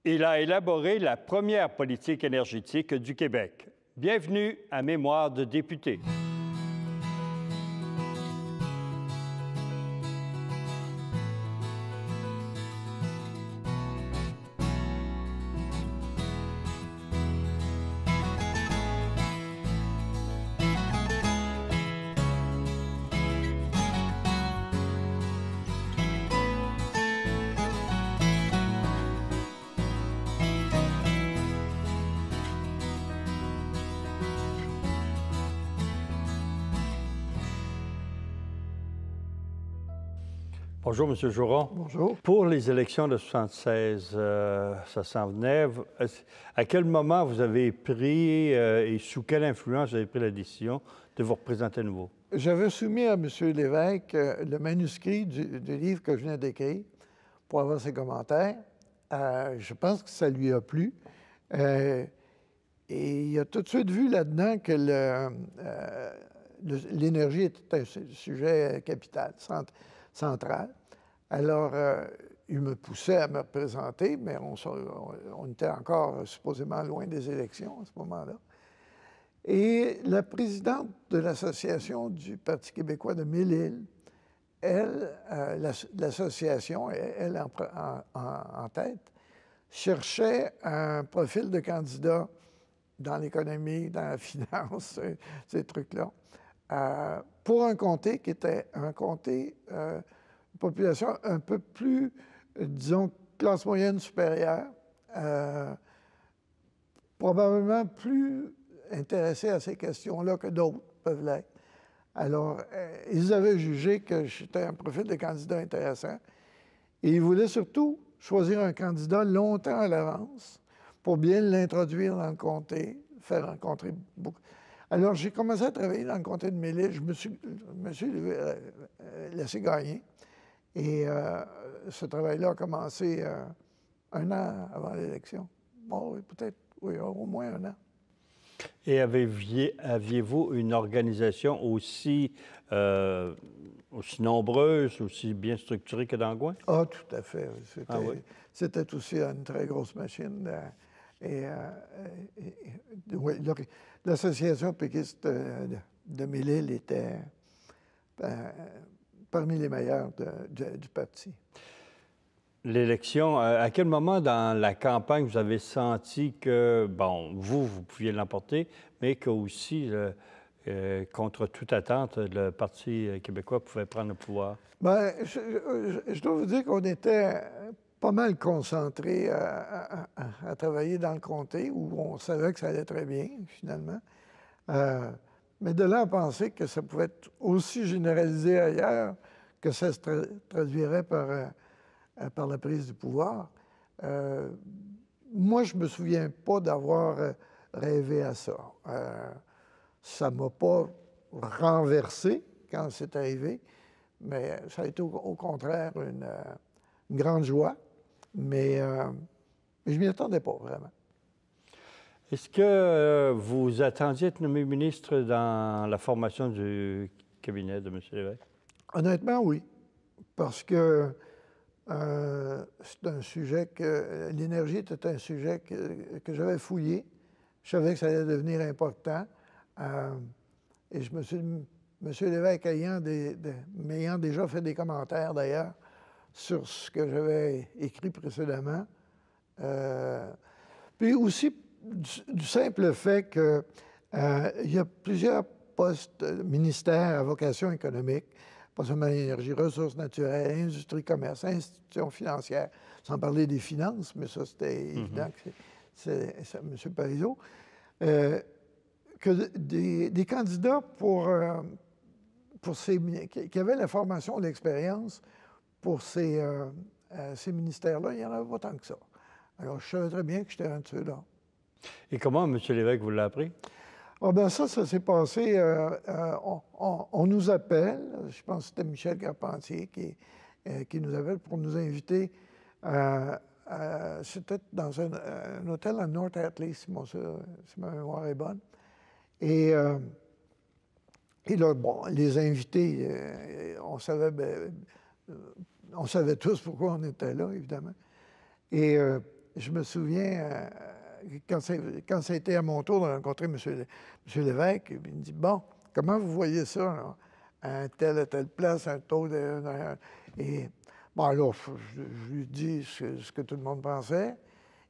Il a élaboré la première politique énergétique du Québec. Bienvenue à Mémoire de député. Bonjour, M. Jouron. Bonjour. Pour les élections de 1976, ça s'en venait. À quel moment vous avez pris et sous quelle influence vous avez pris la décision de vous représenter à nouveau? J'avais soumis à M. Lévesque le manuscrit du livre que je viens d'écrire pour avoir ses commentaires. Je pense que ça lui a plu. Et il a tout de suite vu là-dedans que l'énergie était un sujet capital, central. Alors, il me poussait à me représenter, mais on était encore supposément loin des élections à ce moment-là. Et la présidente de l'Association du Parti québécois de Mille-Îles, elle, l'association, elle en tête, cherchait un profil de candidat dans l'économie, dans la finance, ces trucs-là, pour un comté qui était un comté, une population un peu plus, disons, classe moyenne supérieure, probablement plus intéressés à ces questions-là que d'autres peuvent l'être. Alors, ils avaient jugé que j'étais un profil de candidat intéressant et ils voulaient surtout choisir un candidat longtemps à l'avance pour bien l'introduire dans le comté, faire rencontrer beaucoup. Alors, j'ai commencé à travailler dans le comté de Mille-Îles. Je me suis laissé gagner et ce travail-là a commencé un an avant l'élection. Bon, peut-être, oui, au moins un an. Et aviez-vous une organisation aussi nombreuse, aussi bien structurée que d'Angouin? Ah, tout à fait. C'était oui? aussi une très grosse machine. Oui, l'association péquiste de Mille-Îles était parmi les meilleures du parti. L'élection, à quel moment dans la campagne vous avez senti que, bon, vous pouviez l'emporter, mais qu'aussi, contre toute attente, le Parti québécois pouvait prendre le pouvoir? Bien, je dois vous dire qu'on était pas mal concentrés à travailler dans le comté, où on savait que ça allait très bien, finalement. Mais de là à penser que ça pouvait être aussi généralisé ailleurs, que ça se traduirait par la prise du pouvoir. Moi, je ne me souviens pas d'avoir rêvé à ça. Ça ne m'a pas renversé quand c'est arrivé, mais ça a été au contraire une grande joie. Mais je ne m'y attendais pas vraiment. Est-ce que vous attendiez être nommé ministre dans la formation du cabinet de M. Lévesque? Honnêtement, oui. Parce que c'est un sujet que... L'énergie était un sujet que j'avais fouillé. Je savais que ça allait devenir important. Et je me suis... M. Lévesque m'ayant déjà fait des commentaires, d'ailleurs, sur ce que j'avais écrit précédemment. Puis aussi, du simple fait qu'il y a plusieurs postes, ministères à vocation économique, pas seulement l'énergie, ressources naturelles, industrie, commerce, institutions financières, sans parler des finances, mais ça, c'était évident que c'est M. Parizeau, que des candidats qui avaient la formation, l'expérience pour ces ministères-là, il n'y en avait pas tant que ça. Alors, je savais très bien que j'étais un de ceux-là. Et comment M. Lévesque vous l'a appris? Ah ben ça s'est passé, on nous appelle, je pense que c'était Michel Carpentier qui nous appelle pour nous inviter, c'était dans un hôtel à North Hatley, si ma mémoire est bonne. Et là, bon, les invités, on savait tous pourquoi on était là, évidemment. Et je me souviens, quand ça a été à mon tour de rencontrer M. Lévesque, il me dit, bon, comment vous voyez ça, là? À telle place, un taux de... Et bon, alors, je lui dis ce que tout le monde pensait.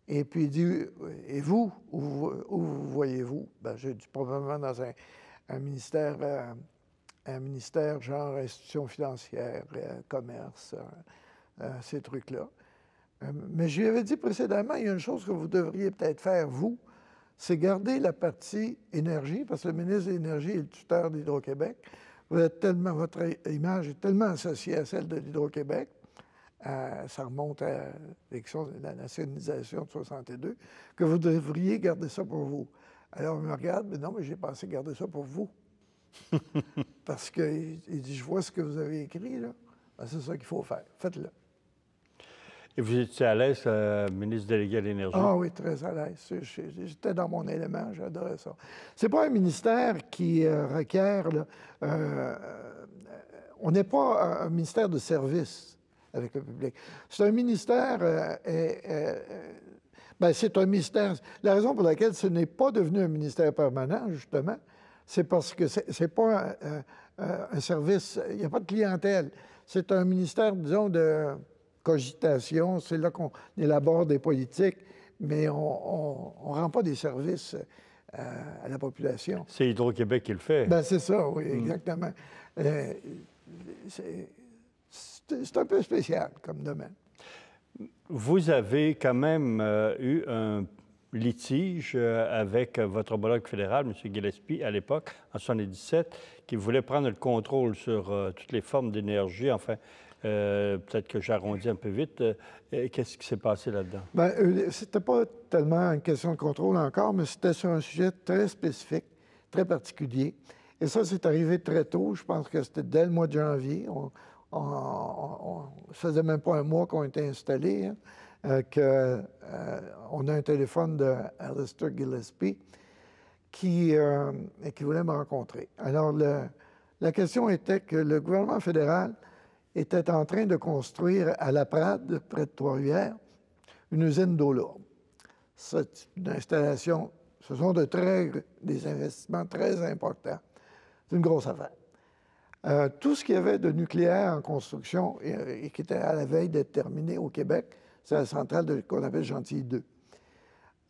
Et puis il dit, et vous, où vous voyez-vous? Ben, j'ai dit, probablement dans un ministère genre institutions financières, commerce, ces trucs-là. Mais je lui avais dit précédemment, il y a une chose que vous devriez peut-être faire, vous, c'est garder la partie énergie, parce que le ministre de l'Énergie est le tuteur d'Hydro-Québec. Votre image est tellement associée à celle de l'Hydro-Québec, ça remonte à l'élection de la nationalisation de 62, que vous devriez garder ça pour vous. Alors, il me regarde, mais non, mais j'ai pensé garder ça pour vous. Parce qu'il dit, je vois ce que vous avez écrit, là. Ben, c'est ça qu'il faut faire. Faites-le. Et vous étiez à l'aise, ministre délégué à l'Énergie? Ah oui, très à l'aise. J'étais dans mon élément, j'adorais ça. C'est pas un ministère qui requiert... Là, on n'est pas un ministère de service avec le public. C'est un ministère... ben, c'est un ministère... La raison pour laquelle ce n'est pas devenu un ministère permanent, justement, c'est parce que c'est pas un service... Il n'y a pas de clientèle. C'est un ministère, disons, de cogitation. C'est là qu'on élabore des politiques, mais on ne rend pas des services à la population. C'est Hydro-Québec qui le fait. Ben, c'est ça, oui, exactement. C'est un peu spécial comme domaine. Vous avez quand même eu un litige avec votre homologue fédéral, M. Gillespie, à l'époque, en 1977, qui voulait prendre le contrôle sur toutes les formes d'énergie. Enfin, peut-être que j'arrondis un peu vite. Qu'est-ce qui s'est passé là-dedans? Bien, c'était pas tellement une question de contrôle encore, mais c'était sur un sujet très spécifique, très particulier. Et ça, c'est arrivé très tôt. Je pense que c'était dès le mois de janvier. Ça faisait même pas un mois qu'on était installés, hein, qu'on a un téléphone de Alistair Gillespie qui voulait me rencontrer. Alors, la question était que le gouvernement fédéral était en train de construire à La Prade, près de Trois-Rivières, une usine d'eau lourde. C'est une installation, ce sont des investissements très importants. C'est une grosse affaire. Tout ce qu'il y avait de nucléaire en construction et qui était à la veille d'être terminé au Québec, c'est la centrale qu'on appelle Gentilly 2.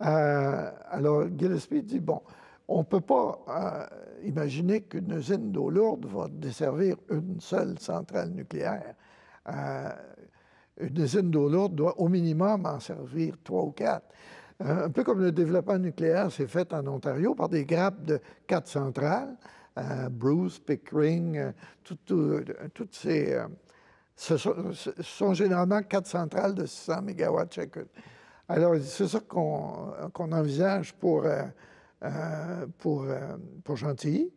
Alors, Gillespie dit, bon, on ne peut pas imaginer qu'une usine d'eau lourde va desservir une seule centrale nucléaire. Une usine d'eau lourde doit au minimum en servir 3 ou 4. Un peu comme le développement nucléaire s'est fait en Ontario par des grappes de 4 centrales. Bruce, Pickering, toutes ces... ce sont généralement 4 centrales de 600 MW chacune. Alors, c'est ça qu'on envisage pour Gentilly.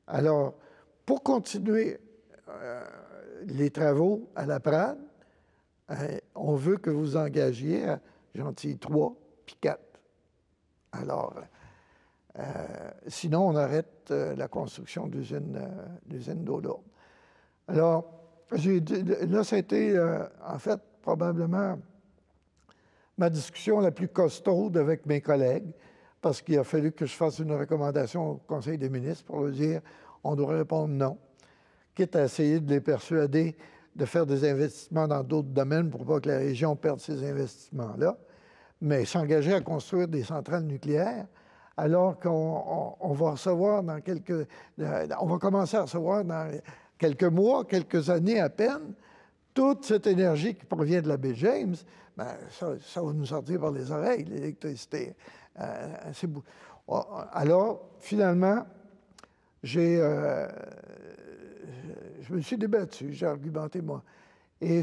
Alors, pour continuer les travaux à La Prade, on veut que vous engagiez à Gentilly 3 puis 4. Alors... sinon, on arrête la construction d'usines d'eau lourde. Alors, là, ça a été, en fait, probablement ma discussion la plus costaude avec mes collègues, parce qu'il a fallu que je fasse une recommandation au Conseil des ministres pour leur dire on doit répondre non, quitte à essayer de les persuader de faire des investissements dans d'autres domaines pour pas que la région perde ces investissements-là, mais s'engager à construire des centrales nucléaires, alors qu'on va recevoir on va commencer à recevoir dans quelques mois, quelques années à peine, toute cette énergie qui provient de la baie James, bien, ça va nous sortir par les oreilles, l'électricité. Alors, finalement, je me suis débattu, j'ai argumenté, moi. Et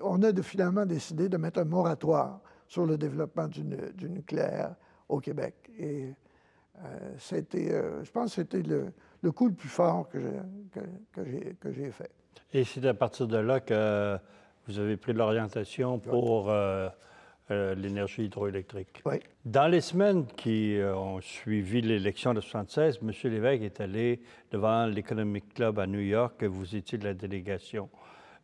on a finalement décidé de mettre un moratoire sur le développement du nucléaire au Québec. Et je pense que c'était le coup le plus fort que j'ai fait. Et c'est à partir de là que vous avez pris l'orientation pour l'énergie hydroélectrique. Oui. Dans les semaines qui ont suivi l'élection de 1976, M. Lévesque est allé devant l'Economic Club à New York, vous étiez de la délégation.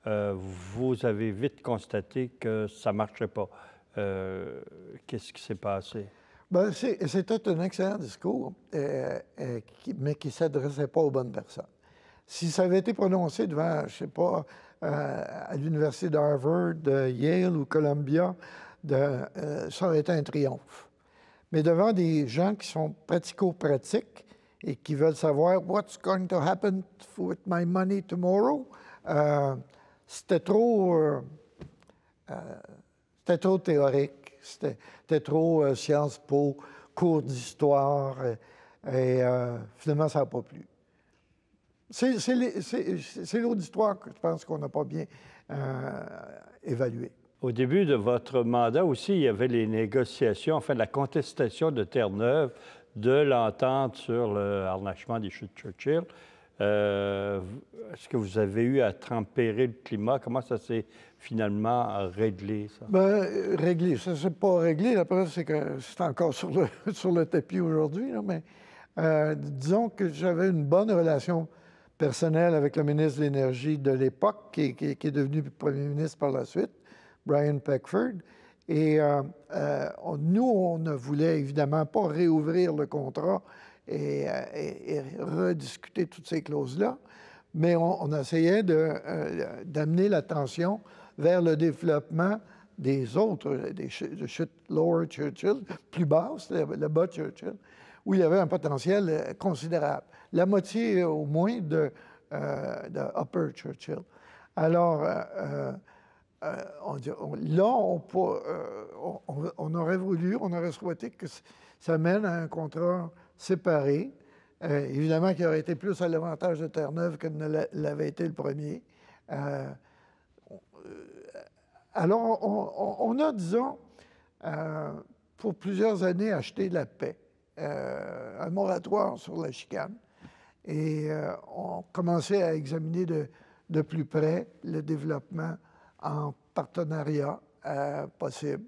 Vous avez vite constaté que ça ne marchait pas. qu'est-ce qui s'est passé? Bien, c'était un excellent discours, mais qui ne s'adressait pas aux bonnes personnes. Si ça avait été prononcé devant, je ne sais pas, à l'université d'Harvard, de Yale ou Columbia, ça aurait été un triomphe. Mais devant des gens qui sont pratico-pratiques et qui veulent savoir what's going to happen with my money tomorrow, c'était trop théorique, c'était trop Sciences Po, cours d'histoire, et finalement, ça n'a pas plu. C'est l'autre histoire que je pense qu'on n'a pas bien évaluée. Au début de votre mandat aussi, il y avait les négociations, enfin la contestation de Terre-Neuve de l'entente sur le harnachement des chutes Churchill. Est-ce que vous avez eu à tempérer le climat? Comment ça s'est finalement réglé, ça? Bien, réglé. Ça ne s'est pas réglé. La preuve, c'est que c'est encore sur le tapis aujourd'hui. Mais disons que j'avais une bonne relation personnelle avec le ministre de l'Énergie de l'époque, qui est devenu premier ministre par la suite, Brian Peckford. Et nous, on ne voulait évidemment pas réouvrir le contrat et rediscuter toutes ces clauses-là, mais on essayait d'amener l'attention vers le développement des autres, des chutes Lower Churchill, plus basses, le bas Churchill, où il y avait un potentiel considérable. La moitié au moins de Upper Churchill. Alors, on aurait voulu, on aurait souhaité que ça mène à un contrat séparé, évidemment qui aurait été plus à l'avantage de Terre-Neuve que ne l'avait été le premier. Alors, on a, disons, pour plusieurs années, acheté la paix, un moratoire sur la chicane, et on commençait à examiner de plus près le développement en partenariat possible.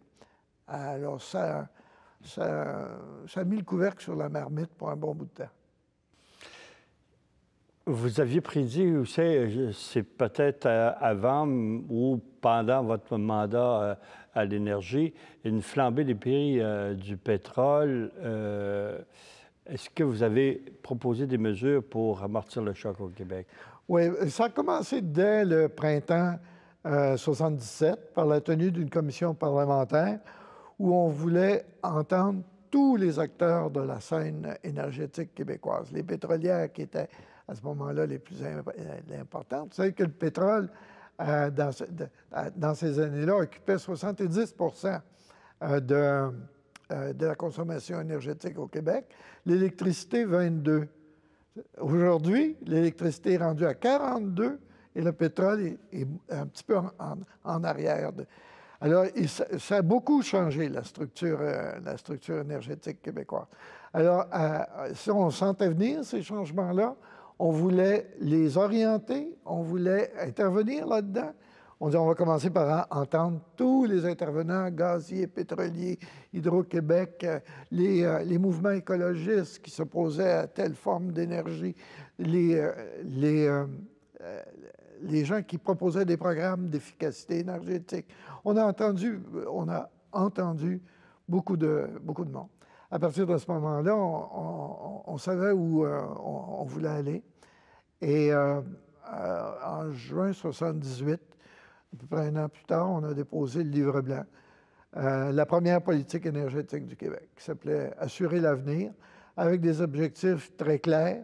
Alors, ça a mis le couvercle sur la marmite pour un bon bout de temps. Vous aviez prédit, vous savez, c'est peut-être avant ou pendant votre mandat à l'énergie, une flambée des prix du pétrole. Est-ce que vous avez proposé des mesures pour amortir le choc au Québec? Oui, ça a commencé dès le printemps 1977 par la tenue d'une commission parlementaire où on voulait entendre tous les acteurs de la scène énergétique québécoise, les pétrolières qui étaient à ce moment-là les plus importantes. Vous savez que le pétrole, dans ces années-là, occupait 70 de la consommation énergétique au Québec, l'électricité 22. Aujourd'hui, l'électricité est rendue à 42 et le pétrole est un petit peu en arrière. Alors, ça a beaucoup changé, la structure énergétique québécoise. Alors, si on sentait venir ces changements-là, on voulait les orienter, on voulait intervenir là-dedans. On dit, on va commencer par entendre tous les intervenants, gaziers, pétroliers, Hydro-Québec, les mouvements écologistes qui s'opposaient à telle forme d'énergie, les gens qui proposaient des programmes d'efficacité énergétique. On a entendu beaucoup de monde. À partir de ce moment-là, on savait où on voulait aller. Et en juin 1978, à peu près un an plus tard, on a déposé le livre blanc, la première politique énergétique du Québec, qui s'appelait « Assurer l'avenir », avec des objectifs très clairs,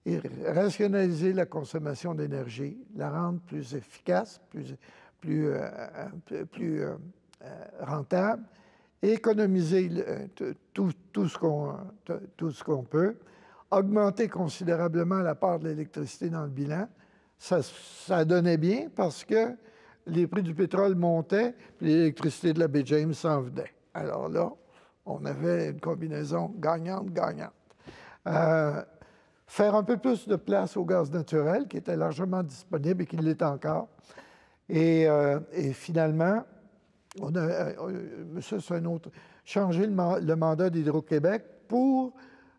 et rationaliser la consommation d'énergie, la rendre plus efficace, plus rentable, et économiser tout ce qu'on peut, augmenter considérablement la part de l'électricité dans le bilan. Ça donnait bien parce que les prix du pétrole montaient, puis l'électricité de la baie James s'en venait. Alors là, on avait une combinaison gagnante-gagnante. Faire un peu plus de place au gaz naturel, qui était largement disponible et qui l'est encore. Et finalement, on a, ça c'est un autre, changé le mandat d'Hydro-Québec pour...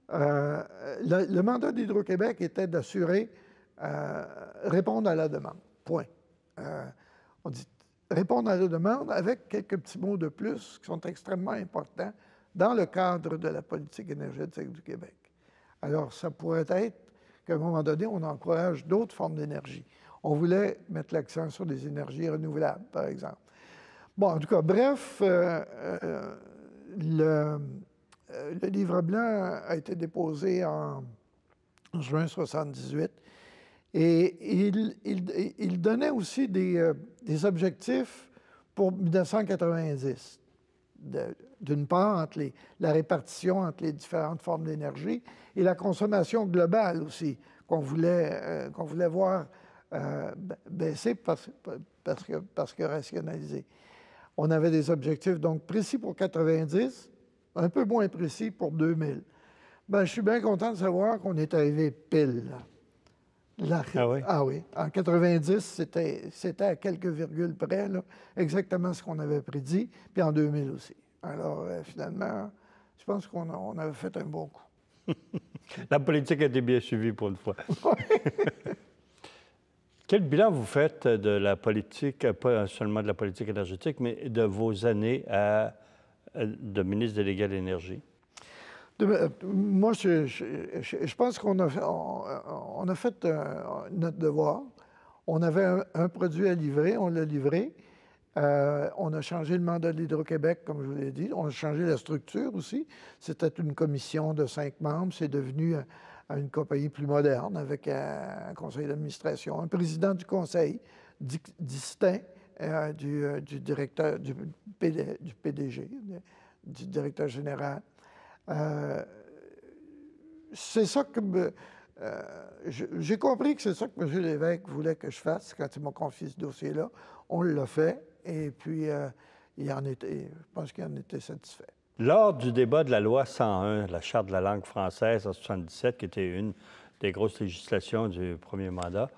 le mandat d'Hydro-Québec était d'assurer, répondre à la demande. Point. On dit, répondre à la demande avec quelques petits mots de plus qui sont extrêmement importants dans le cadre de la politique énergétique du Québec. Alors, ça pourrait être qu'à un moment donné, on encourage d'autres formes d'énergie. On voulait mettre l'accent sur les énergies renouvelables, par exemple. Bon, en tout cas, bref, le livre blanc a été déposé en juin 1978 et il donnait aussi des objectifs pour 1990. D'une part, entre la répartition entre les différentes formes d'énergie et la consommation globale aussi, qu'on voulait voir baisser parce que rationaliser. On avait des objectifs donc précis pour 90, un peu moins précis pour 2000. Bien, je suis bien content de savoir qu'on est arrivé pile. Ah oui? Ah oui. En 90, c'était à quelques virgules près, là, exactement ce qu'on avait prédit, puis en 2000 aussi. Alors, finalement, je pense qu'on avait fait un bon coup. La politique a été bien suivie pour une fois. Quel bilan vous faites de la politique, pas seulement de la politique énergétique, mais de vos années de ministre délégué à l'Énergie? Moi, je pense qu'on a fait notre devoir. On avait un produit à livrer, on l'a livré. On a changé le mandat de l'Hydro-Québec, comme je vous l'ai dit. On a changé la structure aussi. C'était une commission de 5 membres. C'est devenu une compagnie plus moderne avec un conseil d'administration, un président du conseil distinct du directeur, du PDG, du directeur général. C'est ça que j'ai compris que c'est ça que M. Lévesque voulait que je fasse quand il m'a confié ce dossier-là. On l'a fait et puis je pense qu'il en était satisfait. Lors du débat de la loi 101, la Charte de la langue française en 1977, qui était une des grosses législations du premier mandat,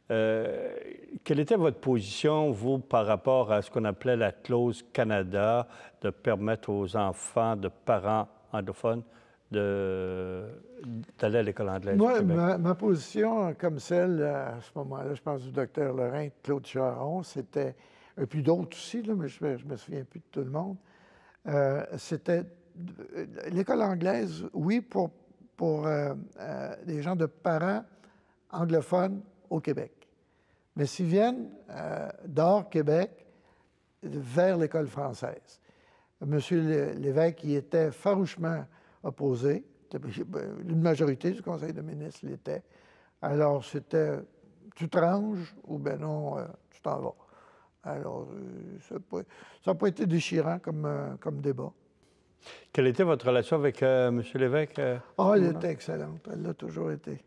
quelle était votre position, vous, par rapport à ce qu'on appelait la clause Canada, de permettre aux enfants de parents anglophones d'aller à l'école anglaise Moi, au Québec? ma position, comme celle, à ce moment-là, je pense du docteur Lorrain, Claude Charon, c'était, et puis d'autres aussi, là, mais je me souviens plus de tout le monde, c'était l'école anglaise, oui, pour des gens de parents anglophones au Québec. Mais s'ils viennent d'hors Québec, vers l'école française. M. Lévesque y était farouchement opposé. Une majorité du conseil de ministres l'était. Alors, c'était tu te ranges ou ben non, tu t'en vas. Alors, ça n'a pas été déchirant comme débat. Quelle était votre relation avec M. Lévesque? Elle était excellente. Elle l'a toujours été.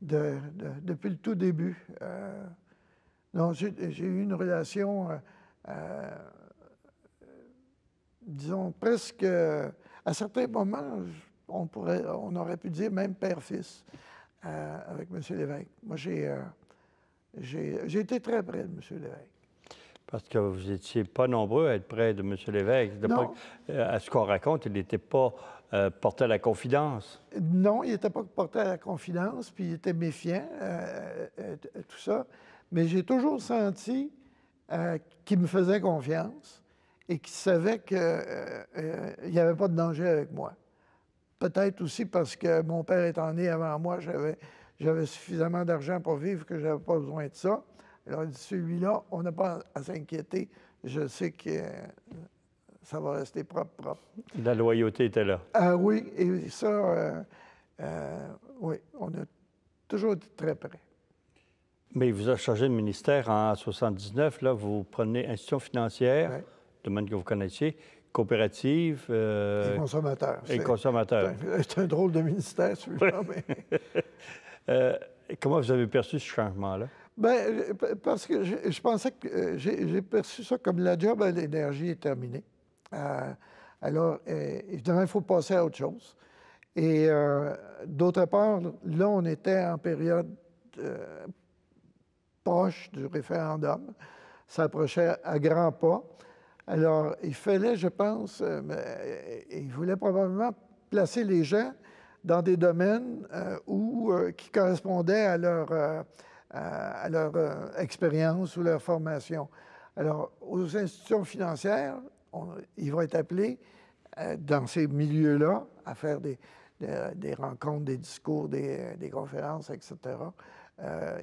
Depuis le tout début. Non, j'ai eu une relation, disons, presque, à certains moments, on aurait pu dire même père-fils avec M. Lévesque. Moi, j'ai été très près de M. Lévesque. Parce que vous n'étiez pas nombreux à être près de M. Lévesque. Non. À ce qu'on raconte, il n'était pas porté à la confidence. Non, il n'était pas porté à la confidence, puis il était méfiant, tout ça. Mais j'ai toujours senti qu'il me faisait confiance et qu'il savait qu'il n'y avait pas de danger avec moi. Peut-être aussi parce que mon père étant né avant moi, j'avais suffisamment d'argent pour vivre que je n'avais pas besoin de ça. Alors, il dit, celui-là, on n'a pas à s'inquiéter. Je sais que ça va rester propre. La loyauté était là. Oui, et ça, oui, on a toujours été très près. Mais il vous a changé de ministère en 1979. Là, vous prenez institution financière, Oui. domaine que vous connaissiez, coopérative... Les consommateurs. Et consommateurs. C'est un drôle de ministère, celui-là. Mais... comment vous avez perçu ce changement-là? Bien, parce que je pensais que j'ai perçu ça comme la job à l'énergie est terminée. Alors, évidemment, il faut passer à autre chose. Et d'autre part, là, on était en période proche du référendum. Ça approchait à grands pas. Alors, il fallait, je pense, il voulait probablement placer les gens dans des domaines qui correspondaient à leur expérience ou leur formation. Alors, aux institutions financières, ils vont être appelés dans ces milieux-là à faire des rencontres, des discours, des conférences, etc.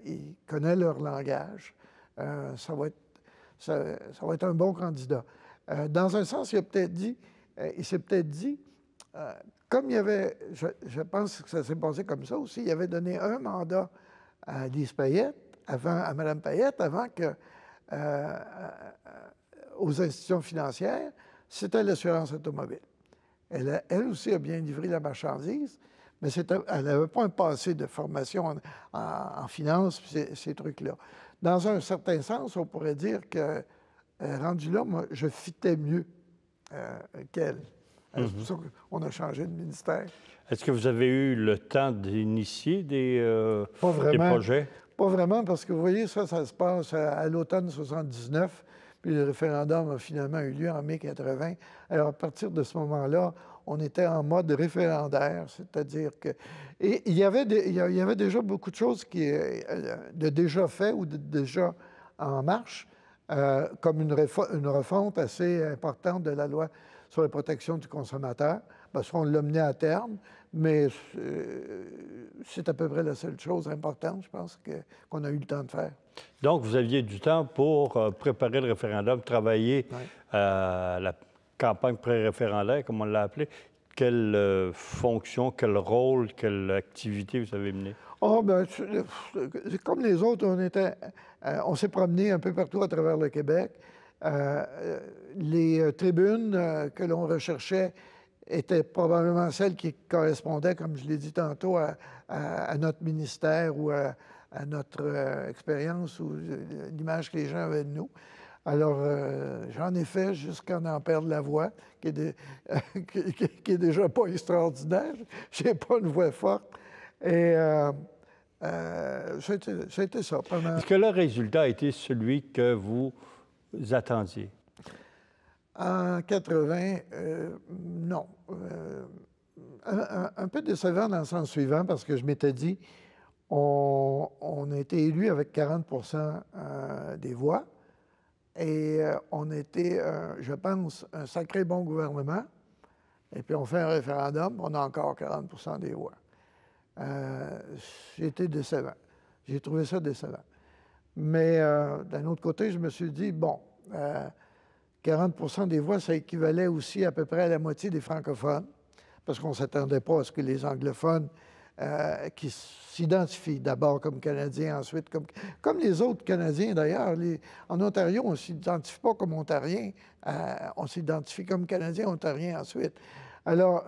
Ils connaissent leur langage. Ça va être un bon candidat. Dans un sens, il s'est peut-être dit, comme il y avait, je pense que ça s'est passé comme ça aussi, il avait donné un mandat à Lise Payette, à Mme Payette, avant que aux institutions financières, c'était l'assurance automobile. Elle aussi a bien livré la marchandise, mais elle n'avait pas un passé de formation en finance, ces trucs-là. Dans un certain sens, on pourrait dire que, rendu là, moi, je fitais mieux qu'elle. C'est pour ça qu'on a changé de ministère. Est-ce que vous avez eu le temps d'initier des projets? Pas vraiment, parce que vous voyez, ça se passe à l'automne 79, puis le référendum a finalement eu lieu en mai 80. Alors, à partir de ce moment-là, on était en mode référendaire, c'est-à-dire que... Et il y avait déjà beaucoup de choses de déjà fait ou de déjà en marche, comme une refonte assez importante de la loi sur la protection du consommateur, parce qu'on l'a mené à terme, mais c'est à peu près la seule chose importante, je pense, qu'on a eu le temps de faire. Donc, vous aviez du temps pour préparer le référendum, travailler à la campagne pré-référendaire, comme on l'a appelé. Quelle fonction, quel rôle, quelle activité vous avez menée? Oh, bien, comme les autres, on s'est promené un peu partout à travers le Québec. Les tribunes que l'on recherchait étaient probablement celles qui correspondaient, comme je l'ai dit tantôt, à notre ministère ou à notre expérience ou l'image que les gens avaient de nous. Alors, j'en ai fait jusqu'à en perdre la voix, qui est déjà pas extraordinaire. Je n'ai pas une voix forte. Et c'était ça. Est-ce que le résultat a été celui que vous attendiez? En 80, non. Un peu décevant dans le sens suivant, parce que je m'étais dit, on a été élu avec 40 des voix, et on était, je pense, un sacré bon gouvernement, et puis on fait un référendum, on a encore 40 des voix. J'ai été décevant. J'ai trouvé ça décevant. Mais d'un autre côté, je me suis dit, bon, 40 des voix, ça équivalait aussi à peu près à la moitié des francophones, parce qu'on ne s'attendait pas à ce que les anglophones, qui s'identifient d'abord comme Canadiens, ensuite comme les autres Canadiens d'ailleurs. En Ontario, on ne s'identifie pas comme Ontariens, on s'identifie comme Canadiens, Ontariens ensuite. Alors,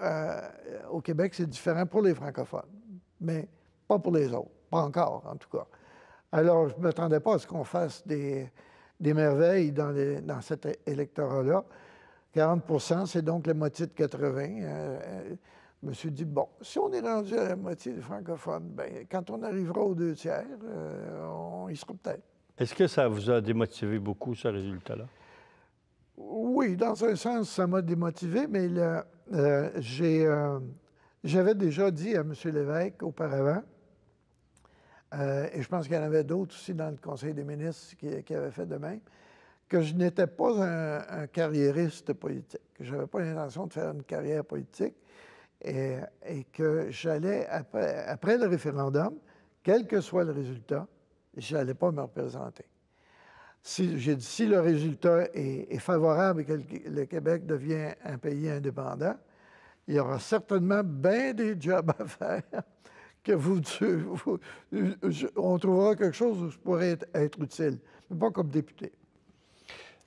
au Québec, c'est différent pour les francophones, mais pas pour les autres, pas encore en tout cas. Alors, je ne m'attendais pas à ce qu'on fasse des merveilles dans cet électorat-là. 40 c'est donc la moitié de 80. Je me suis dit, bon, si on est rendu à la moitié des francophones, bien, quand on arrivera aux 2 tiers, on y sera peut-être. Est-ce que ça vous a démotivé beaucoup, ce résultat-là? Oui, dans un sens, ça m'a démotivé, mais j'avais déjà dit à M. Lévesque auparavant, et je pense qu'il y en avait d'autres aussi dans le Conseil des ministres qui avaient fait de même, que je n'étais pas un carriériste politique. Je n'avais pas l'intention de faire une carrière politique et que j'allais, après le référendum, quel que soit le résultat, je n'allais pas me représenter. J'ai dit, si le résultat est favorable et que le Québec devient un pays indépendant, il y aura certainement bien des jobs à faire que on trouvera quelque chose où je pourrais être utile, mais pas comme député.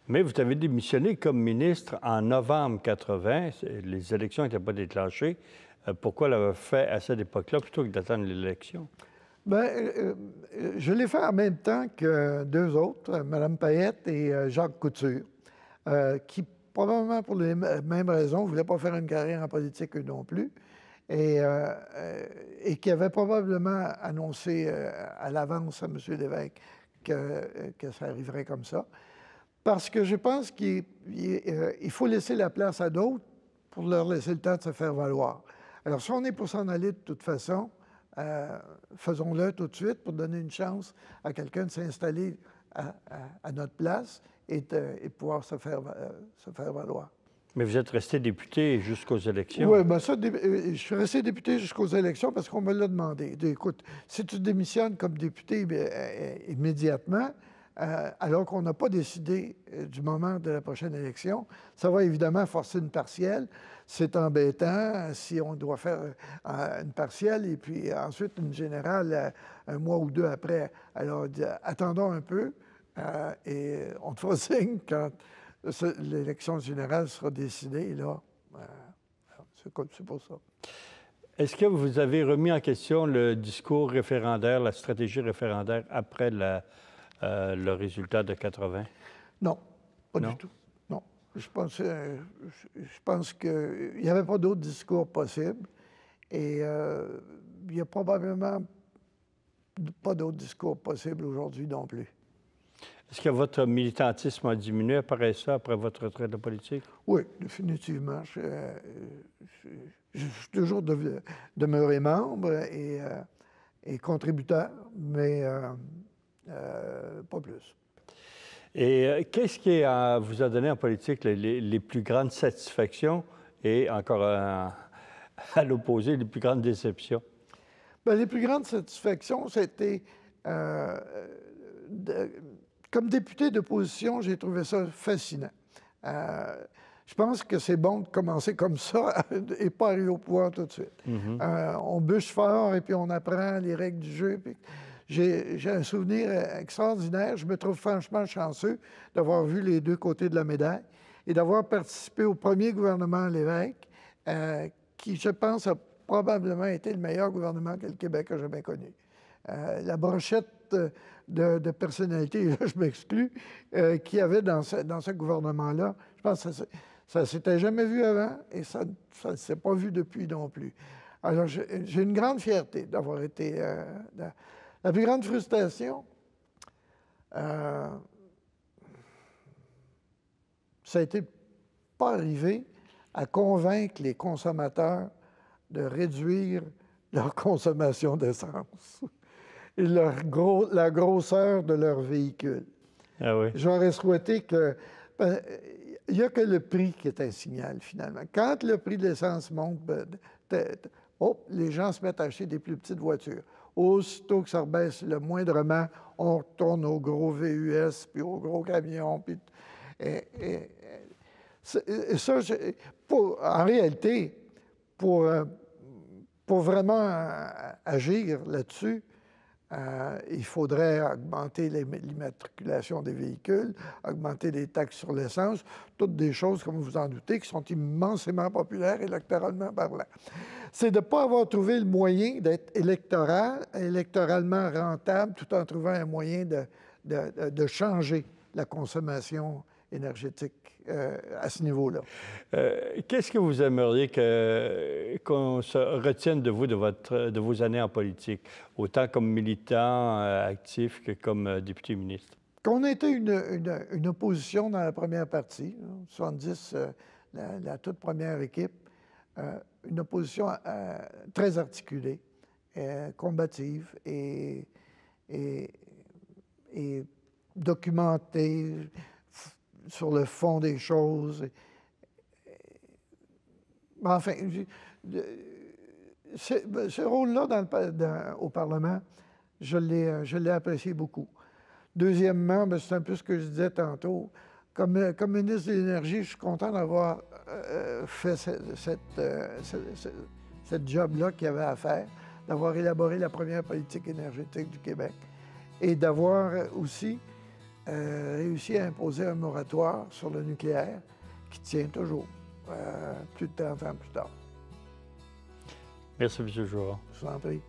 Mais vous avez démissionné comme ministre en novembre 80. Les élections n'étaient pas déclenchées. Pourquoi l'avoir fait à cette époque-là plutôt que d'attendre l'élection? Bien, je l'ai fait en même temps que deux autres, Mme Payette et Jacques Couture, qui, probablement pour les mêmes raisons, ne voulaient pas faire une carrière en politique eux non plus, et qui avaient probablement annoncé à l'avance à M. Lévesque que ça arriverait comme ça. Parce que je pense qu'il faut laisser la place à d'autres pour leur laisser le temps de se faire valoir. Alors, si on est pour s'en aller de toute façon, faisons-le tout de suite pour donner une chance à quelqu'un de s'installer à notre place et de pouvoir se faire valoir. Mais vous êtes resté député jusqu'aux élections? Oui, bien ça, je suis resté député jusqu'aux élections parce qu'on me l'a demandé. Écoute, si tu démissionnes comme député immédiatement, alors qu'on n'a pas décidé du moment de la prochaine élection, ça va évidemment forcer une partielle. C'est embêtant si on doit faire une partielle et puis ensuite une générale un mois ou deux après. Alors, attendons un peu et on te fera signe quand l'élection générale sera décidée. Là, c'est pour ça. Est-ce que vous avez remis en question le discours référendaire, la stratégie référendaire après le résultat de 80? Non, pas du tout. Non. Je pense qu'il n'y avait pas d'autre discours possible et il n'y a probablement pas d'autre discours possible aujourd'hui non plus. Est-ce que votre militantisme a diminué après ça, après votre retraite de politique? Oui, définitivement. Je suis toujours demeuré membre et contributeur, mais pas plus. Et qu'est-ce qui vous a donné en politique les plus grandes satisfactions et encore à l'opposé, les plus grandes déceptions? Bien, les plus grandes satisfactions, c'était comme député d'opposition, j'ai trouvé ça fascinant. Je pense que c'est bon de commencer comme ça et pas arriver au pouvoir tout de suite. On bûche fort et puis on apprend les règles du jeu. J'ai un souvenir extraordinaire. Je me trouve franchement chanceux d'avoir vu les deux côtés de la médaille et d'avoir participé au premier gouvernement Lévesque, qui, je pense, a probablement été le meilleur gouvernement que le Québec a jamais connu. La brochette de personnalités, là, je m'exclus, qu'il y avait dans ce gouvernement-là, je pense que ça ne s'était jamais vu avant et ça ne s'est pas vu depuis non plus. Alors, j'ai une grande fierté d'avoir été... la plus grande frustration, ça a été pas arrivé à convaincre les consommateurs de réduire leur consommation d'essence et la grosseur de leur véhicule. Ah oui. J'aurais souhaité que... Il n'y a que le prix qui est un signal, finalement. Quand le prix de l'essence monte, les gens se mettent à acheter des plus petites voitures. Aussitôt que ça rebaisse le moindrement, on retourne aux gros VUS, puis aux gros camions. Puis, et ça, en réalité, pour vraiment agir là-dessus, il faudrait augmenter l'immatriculation des véhicules, augmenter les taxes sur l'essence, toutes des choses, comme vous en doutez, qui sont immensément populaires électoralement parlant. C'est de ne pas avoir trouvé le moyen d'être électoralement rentable, tout en trouvant un moyen de changer la consommation énergétique à ce niveau-là. Qu'est-ce que vous aimeriez qu'on se retienne de vous, de vos années en politique, autant comme militant actif que comme député ministre? Qu'on ait été une opposition dans la première partie, 70, la toute première équipe, une opposition très articulée, combative et documentée sur le fond des choses. Enfin, ce rôle-là au Parlement, je l'ai apprécié beaucoup. Deuxièmement, c'est un peu ce que je disais tantôt. Comme ministre de l'Énergie, je suis content d'avoir fait cette job-là qu'il y avait à faire, d'avoir élaboré la première politique énergétique du Québec et d'avoir aussi réussi à imposer un moratoire sur le nucléaire qui tient toujours, plus de 30 ans plus tard. Merci, M. Jouron. Je vous en prie.